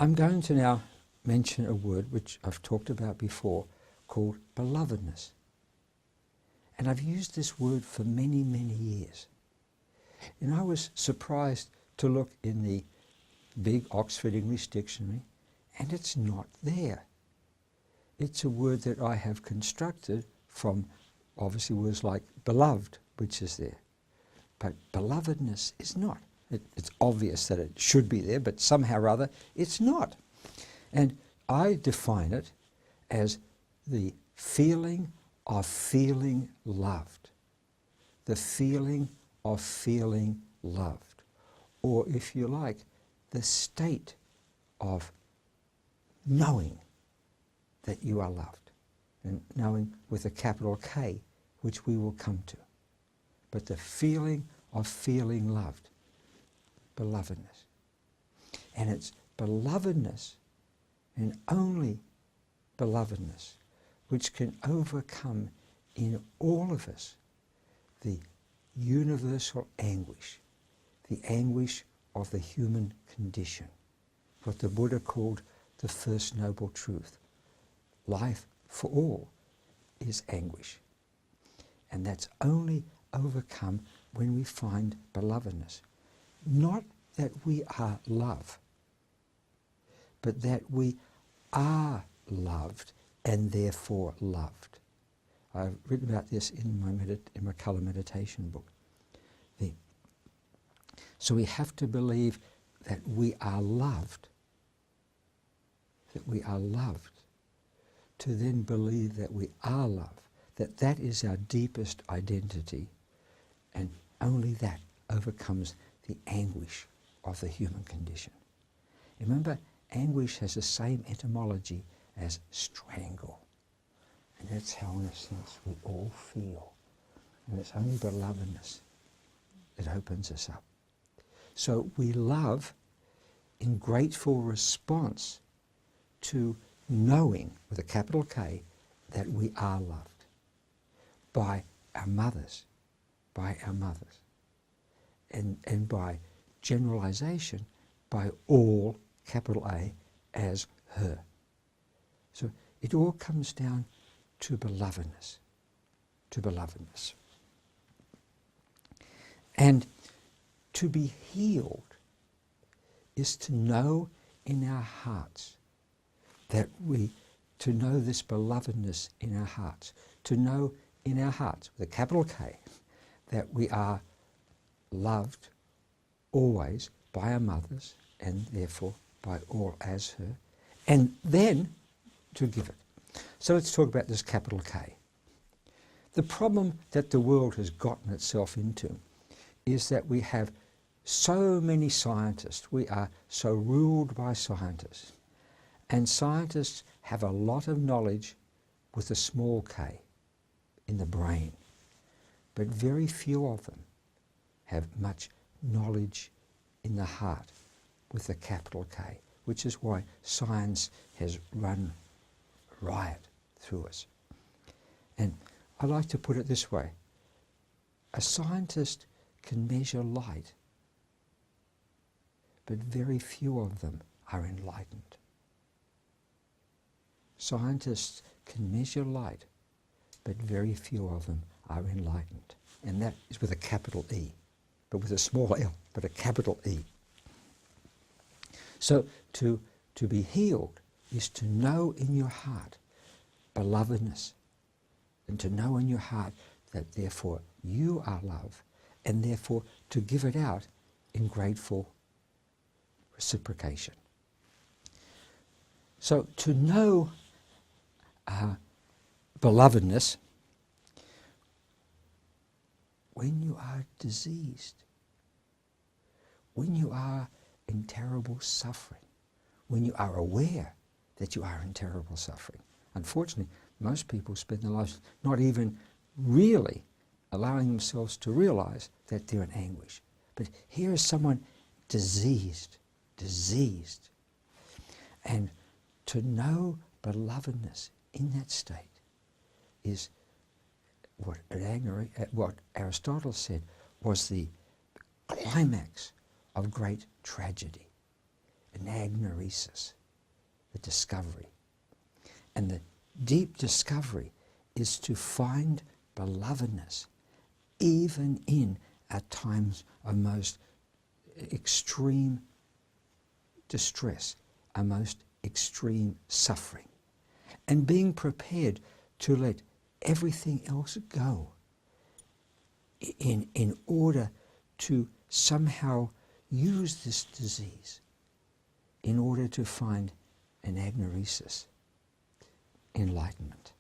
I'm going to now mention a word which I've talked about before called belovedness. And I've used this word for many, many years. And I was surprised to look in the big Oxford English Dictionary, and it's not there. It's a word that I have constructed from obviously words like beloved, which is there. But belovedness is not. It's obvious that it should be there, but somehow or other it's not. And I define it as the feeling of feeling loved. The feeling of feeling loved. Or if you like, the state of knowing that you are loved. And knowing with a capital K, which we will come to. But the feeling of feeling loved. Belovedness. And it's belovedness, and only belovedness, which can overcome in all of us the universal anguish, the anguish of the human condition, what the Buddha called the first noble truth. Life for all is anguish. And that's only overcome when we find belovedness. Not that we are love, but that we are loved and therefore loved. I've written about this in my colour meditation book. So we have to believe that we are loved, to then believe that we are love, that is our deepest identity, and only that overcomes the anguish of the human condition. Remember, anguish has the same etymology as strangle. And that's how, in a sense, we all feel. And it's only belovedness that opens us up. So we love in grateful response to knowing, with a capital K, that we are loved by our mothers, and by generalization, by all, capital A, as her. So it all comes down to belovedness, And to be healed is to know in our hearts to know this belovedness in our hearts, to know in our hearts, with a capital K, that we are loved always by our mothers, and therefore by all as her, and then to give it. So let's talk about this capital K. The problem that the world has gotten itself into is that we have so many scientists. We are so ruled by scientists. And scientists have a lot of knowledge with a small k in the brain. But very few of them have much knowledge in the heart with a capital K, which is why science has run riot through us. And I like to put it this way. A scientist can measure light, but very few of them are enlightened. Scientists can measure light, but very few of them are enlightened. And that is with a capital E, but with a small l, but a capital E. So to be healed is to know in your heart belovedness, and to know in your heart that therefore you are love, and therefore to give it out in grateful reciprocation. So to know belovedness, when you are diseased, when you are in terrible suffering, when you are aware that you are in terrible suffering. Unfortunately, most people spend their lives not even really allowing themselves to realize that they're in anguish. But here is someone diseased. And to know belovedness in that state is what Aristotle said was the climax of great tragedy. an agnoresis, the discovery. And the deep discovery is to find belovedness even in our times of most extreme distress, our most extreme suffering, and being prepared to let everything else go in order to somehow use this disease in order to find an agnoresis, enlightenment.